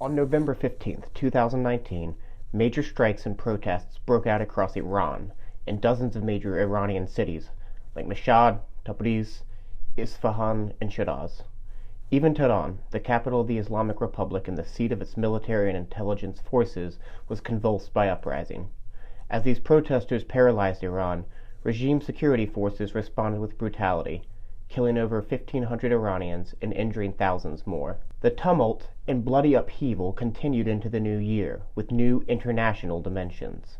On November 15, 2019, major strikes and protests broke out across Iran in dozens of major Iranian cities like Mashhad, Tabriz, Isfahan, and Shiraz. Even Tehran, the capital of the Islamic Republic and the seat of its military and intelligence forces, was convulsed by uprising. As these protesters paralyzed Iran, regime security forces responded with brutality, killing over 1,500 Iranians and injuring thousands more. The tumult and bloody upheaval continued into the new year, with new international dimensions.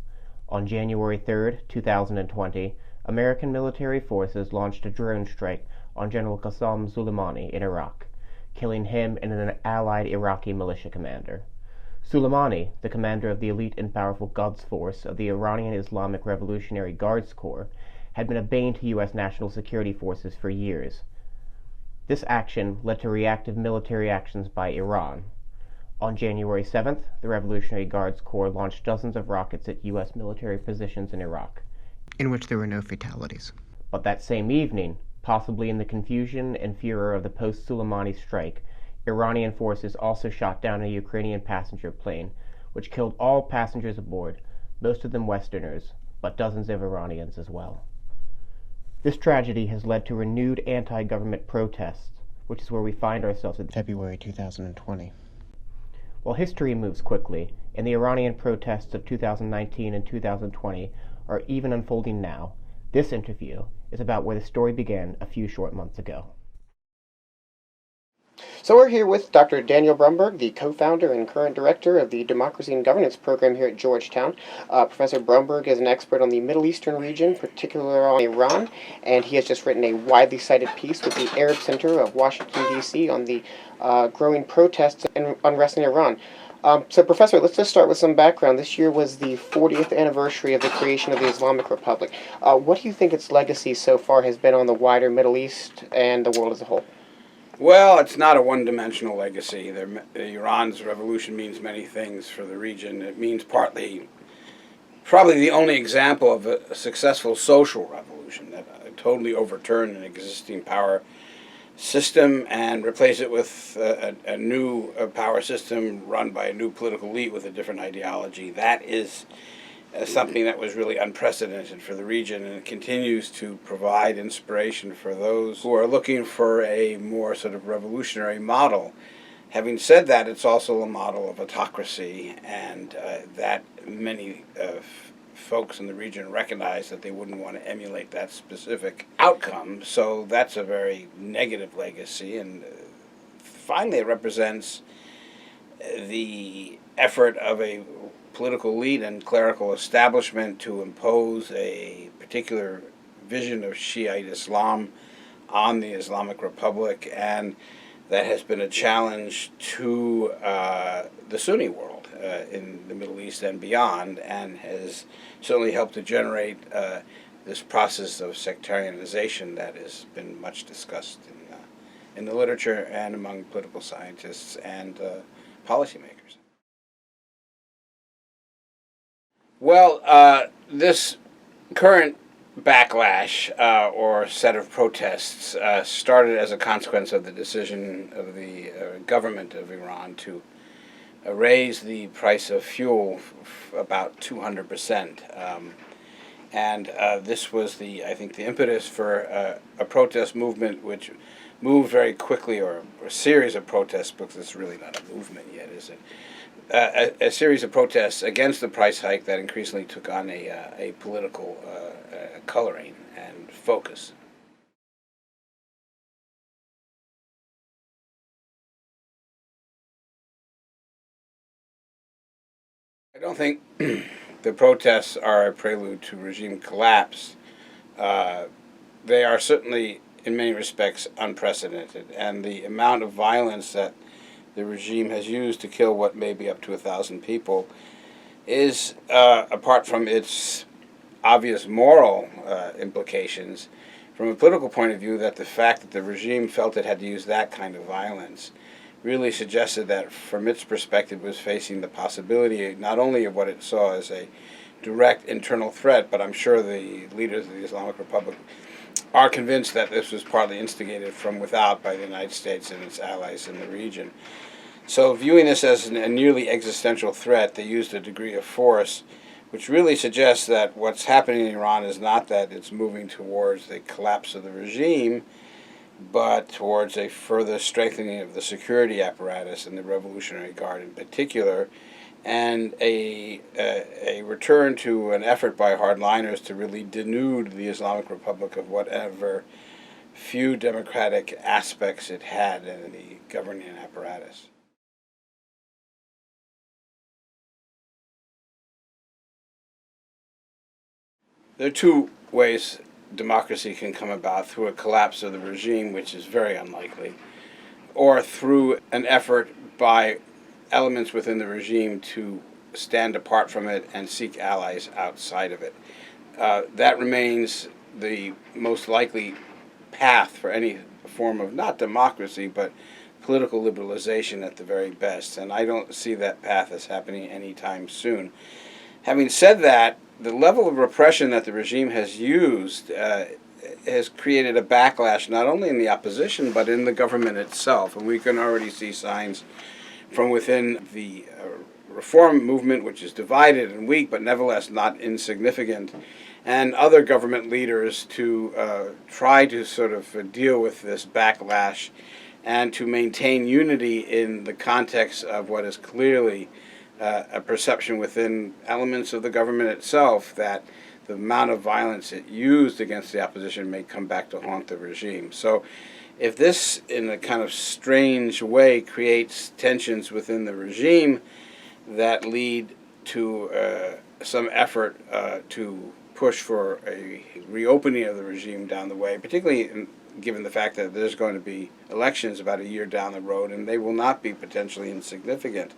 On January 3, 2020, American military forces launched a drone strike on General Qasem Soleimani in Iraq, killing him and an allied Iraqi militia commander. Soleimani, the commander of the elite and powerful Quds Force of the Iranian Islamic Revolutionary Guards Corps, had been a bane to U.S. national security forces for years. This action led to reactive military actions by Iran. On January 7th, the Revolutionary Guards Corps launched dozens of rockets at U.S. military positions in Iraq, in which there were no fatalities. But that same evening, possibly in the confusion and furor of the post-Soleimani strike, Iranian forces also shot down a Ukrainian passenger plane, which killed all passengers aboard, most of them Westerners, but dozens of Iranians as well. This tragedy has led to renewed anti-government protests, which is where we find ourselves in February 2020. While history moves quickly, and the Iranian protests of 2019 and 2020 are even unfolding now, this interview is about where the story began a few short months ago. So we're here with Dr. Daniel Brumberg, the co-founder and current director of the Democracy and Governance program here at Georgetown. Professor Brumberg is an expert on the Middle Eastern region, particularly on Iran, and he has just written a widely cited piece with the Arab Center of Washington, D.C. on the growing protests and unrest in Iran. So, Professor, let's just start with some background. This year was the 40th anniversary of the creation of the Islamic Republic. What do you think its legacy so far has been on the wider Middle East and the world as a whole? Well, it's not a one-dimensional legacy. Iran's revolution means many things for the region. It means probably the only example of a successful social revolution that totally overturned an existing power system and replaced it with a new power system run by a new political elite with a different ideology. That is something that was really unprecedented for the region, and it continues to provide inspiration for those who are looking for a more sort of revolutionary model. Having said that, it's also a model of autocracy, and that many folks in the region recognize that they wouldn't want to emulate that specific outcome. So that's a very negative legacy, and finally it represents the effort of a political elite and clerical establishment to impose a particular vision of Shiite Islam on the Islamic Republic, and that has been a challenge to the Sunni world in the Middle East and beyond, and has certainly helped to generate this process of sectarianization that has been much discussed in the literature and among political scientists and policymakers. Well, this current backlash or set of protests started as a consequence of the decision of the government of Iran to raise the price of fuel about 200%. And this was I think the impetus for a protest movement which moved very quickly, or a series of protests, because it's really not a movement yet, is it? A series of protests against the price hike that increasingly took on a political coloring and focus. I don't think the protests are a prelude to regime collapse. They are certainly, in many respects, unprecedented, and the amount of violence that the regime has used to kill what may be up to 1,000 people is, apart from its obvious moral implications, from a political point of view, that the fact that the regime felt it had to use that kind of violence really suggested that, from its perspective, was facing the possibility not only of what it saw as a direct internal threat, but I'm sure the leaders of the Islamic Republic are convinced that this was partly instigated from without by the United States and its allies in the region. So, viewing this as a nearly existential threat, they used a degree of force, which really suggests that what's happening in Iran is not that it's moving towards the collapse of the regime, but towards a further strengthening of the security apparatus and the Revolutionary Guard in particular, and a return to an effort by hardliners to really denude the Islamic Republic of whatever few democratic aspects it had in the governing apparatus. There are two ways democracy can come about: through a collapse of the regime, which is very unlikely, or through an effort by elements within the regime to stand apart from it and seek allies outside of it. That remains the most likely path for any form of not democracy, but political liberalization at the very best. And I don't see that path as happening anytime soon. Having said that, the level of repression that the regime has used has created a backlash not only in the opposition but in the government itself. And we can already see signs from within the reform movement, which is divided and weak, but nevertheless not insignificant, and other government leaders to try to sort of deal with this backlash and to maintain unity in the context of what is clearly a perception within elements of the government itself that the amount of violence it used against the opposition may come back to haunt the regime. So if this, in a kind of strange way, creates tensions within the regime that lead to some effort to push for a reopening of the regime down the way, particularly given the fact that there's going to be elections about a year down the road, and they will not be potentially insignificant.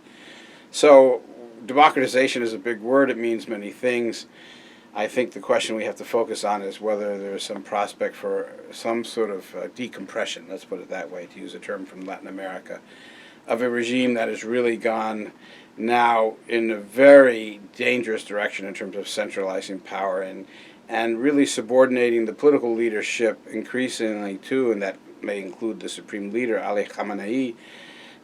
So democratization is a big word. It means many things. I think the question we have to focus on is whether there's some prospect for some sort of decompression, let's put it that way, to use a term from Latin America, of a regime that has really gone now in a very dangerous direction in terms of centralizing power and really subordinating the political leadership increasingly to, and that may include the supreme leader, Ali Khamenei,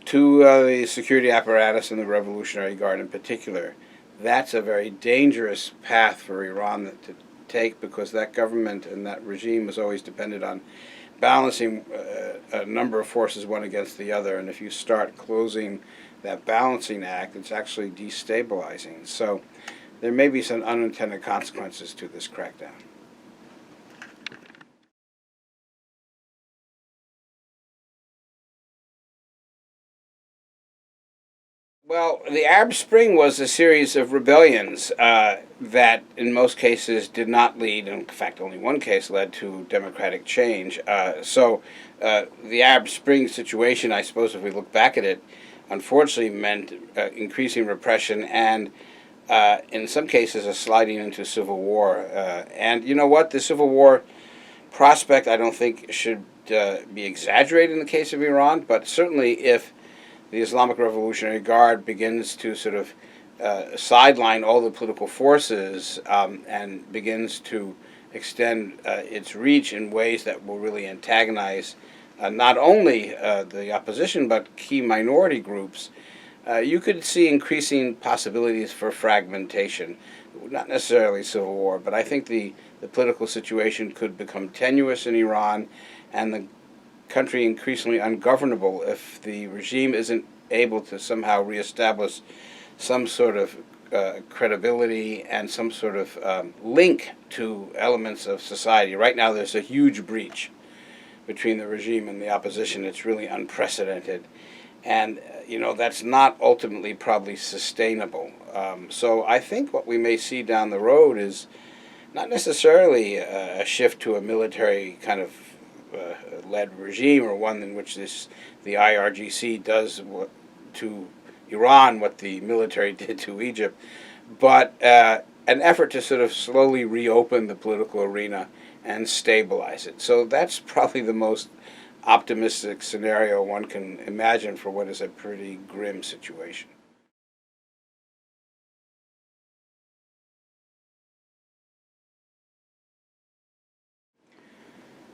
to the security apparatus and the Revolutionary Guard in particular. That's a very dangerous path for Iran to take, because that government and that regime has always depended on balancing a number of forces one against the other, and if you start closing that balancing act, it's actually destabilizing. So there may be some unintended consequences to this crackdown. Well, the Arab Spring was a series of rebellions that, in most cases, did not lead, in fact, only one case led to democratic change. The Arab Spring situation, I suppose, if we look back at it, unfortunately meant increasing repression and, in some cases, a sliding into civil war. And you know what? The civil war prospect, I don't think, should be exaggerated in the case of Iran, but certainly if the Islamic Revolutionary Guard begins to sort of sideline all the political forces and begins to extend its reach in ways that will really antagonize not only the opposition but key minority groups, you could see increasing possibilities for fragmentation. Not necessarily civil war, but I think the political situation could become tenuous in Iran, and the country increasingly ungovernable if the regime isn't able to somehow reestablish some sort of credibility and some sort of link to elements of society. Right now there's a huge breach between the regime and the opposition. It's really unprecedented. And, that's not ultimately probably sustainable. So I think what we may see down the road is not necessarily a shift to a military kind of led regime, or one in which the IRGC does to Iran what the military did to Egypt, but an effort to sort of slowly reopen the political arena and stabilize it. So that's probably the most optimistic scenario one can imagine for what is a pretty grim situation.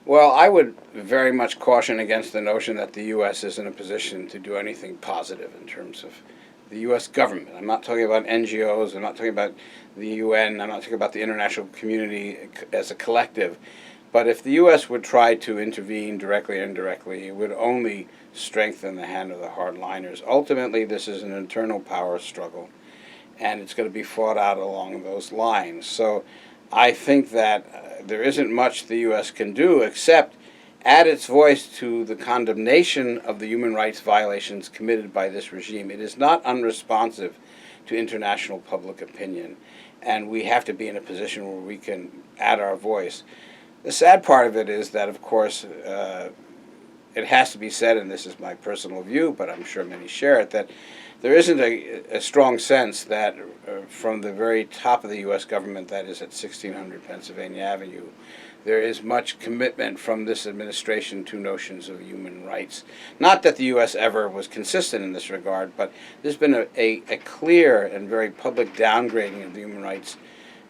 Well, I would very much caution against the notion that the U.S. is in a position to do anything positive in terms of the U.S. government. I'm not talking about NGOs, I'm not talking about the UN, I'm not talking about the international community as a collective. But if the U.S. would try to intervene directly or indirectly, it would only strengthen the hand of the hardliners. Ultimately, this is an internal power struggle, and it's going to be fought out along those lines. So I think that there isn't much the U.S. can do except add its voice to the condemnation of the human rights violations committed by this regime. It is not unresponsive to international public opinion, and we have to be in a position where we can add our voice. The sad part of it is that, of course, it has to be said, and this is my personal view, but I'm sure many share it, that there isn't a strong sense that from the very top of the U.S. government, that is at 1600 Pennsylvania Avenue, there is much commitment from this administration to notions of human rights. Not that the U.S. ever was consistent in this regard, but there's been a clear and very public downgrading of the human rights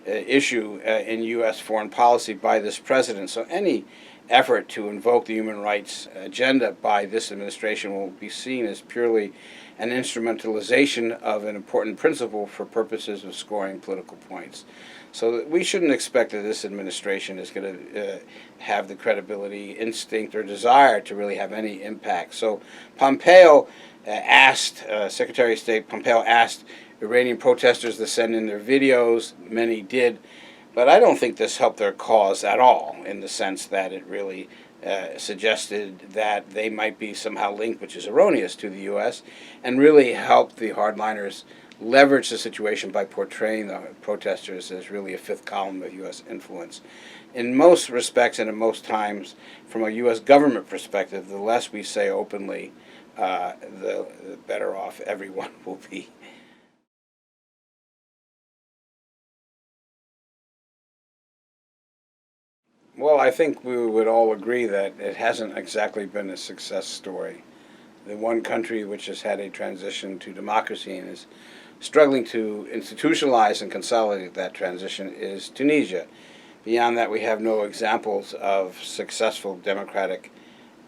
issue in U.S. foreign policy by this president. So any effort to invoke the human rights agenda by this administration will be seen as purely an instrumentalization of an important principle for purposes of scoring political points. So we shouldn't expect that this administration is going to have the credibility, instinct, or desire to really have any impact. So Pompeo Secretary of State Pompeo asked Iranian protesters to send in their videos. Many did. But I don't think this helped their cause at all, in the sense that it really suggested that they might be somehow linked, which is erroneous, to the U.S., and really helped the hardliners leverage the situation by portraying the protesters as really a fifth column of U.S. influence. In most respects and in most times, from a U.S. government perspective, the less we say openly, the better off everyone will be. Well, I think we would all agree that it hasn't exactly been a success story. The one country which has had a transition to democracy and is struggling to institutionalize and consolidate that transition is Tunisia. Beyond that, we have no examples of successful democratic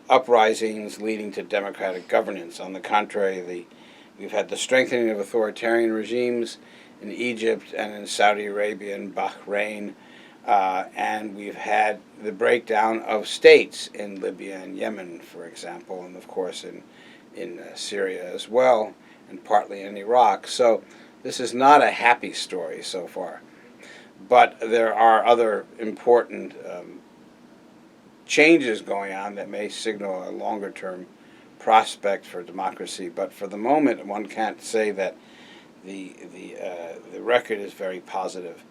uprisings leading to democratic governance. On the contrary, we've had the strengthening of authoritarian regimes in Egypt and in Saudi Arabia and Bahrain. And we've had the breakdown of states in Libya and Yemen, for example, and of course in Syria as well, and partly in Iraq. So this is not a happy story so far. But there are other important changes going on that may signal a longer-term prospect for democracy. But for the moment, one can't say that the record is very positive.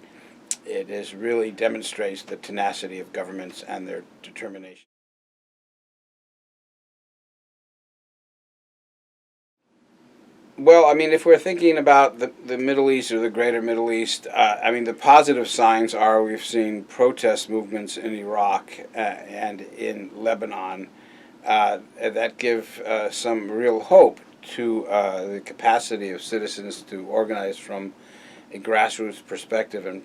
It really demonstrates the tenacity of governments and their determination. Well, I mean, if we're thinking about the Middle East or the greater Middle East, I mean, the positive signs are we've seen protest movements in Iraq and in Lebanon that give some real hope to the capacity of citizens to organize from a grassroots perspective and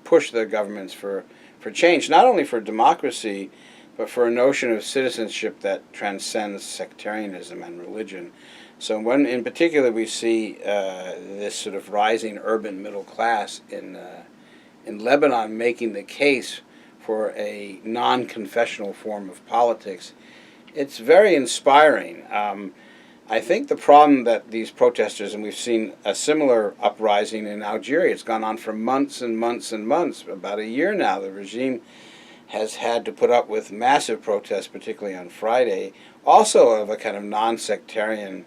push their governments for change, not only for democracy, but for a notion of citizenship that transcends sectarianism and religion. So when, in particular, we see this sort of rising urban middle class in Lebanon making the case for a non-confessional form of politics, it's very inspiring. I think the problem that these protesters, and we've seen a similar uprising in Algeria, it's gone on for months and months and months, about a year now. The regime has had to put up with massive protests, particularly on Friday, also of a kind of non-sectarian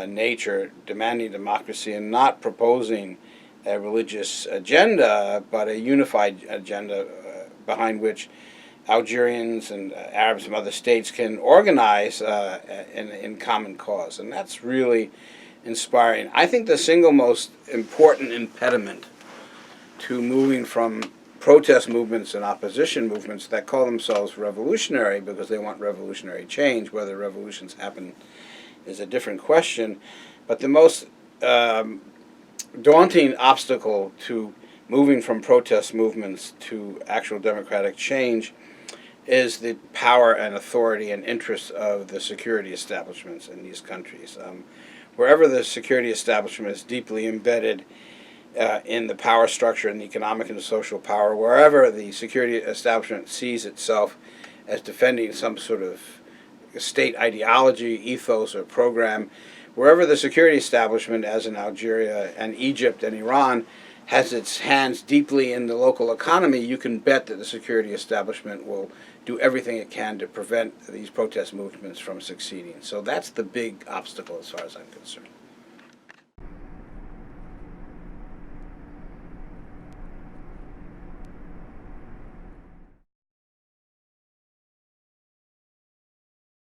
nature, demanding democracy and not proposing a religious agenda, but a unified agenda behind which Algerians and Arabs from other states can organize in common cause. And that's really inspiring. I think the single most important impediment to moving from protest movements and opposition movements that call themselves revolutionary because they want revolutionary change, whether revolutions happen is a different question, but the most daunting obstacle to moving from protest movements to actual democratic change is the power and authority and interests of the security establishments in these countries. Wherever the security establishment is deeply embedded in the power structure and the economic and social power, wherever the security establishment sees itself as defending some sort of state ideology, ethos, or program, wherever the security establishment, as in Algeria and Egypt and Iran, has its hands deeply in the local economy, you can bet that the security establishment will do everything it can to prevent these protest movements from succeeding. So that's the big obstacle as far as I'm concerned.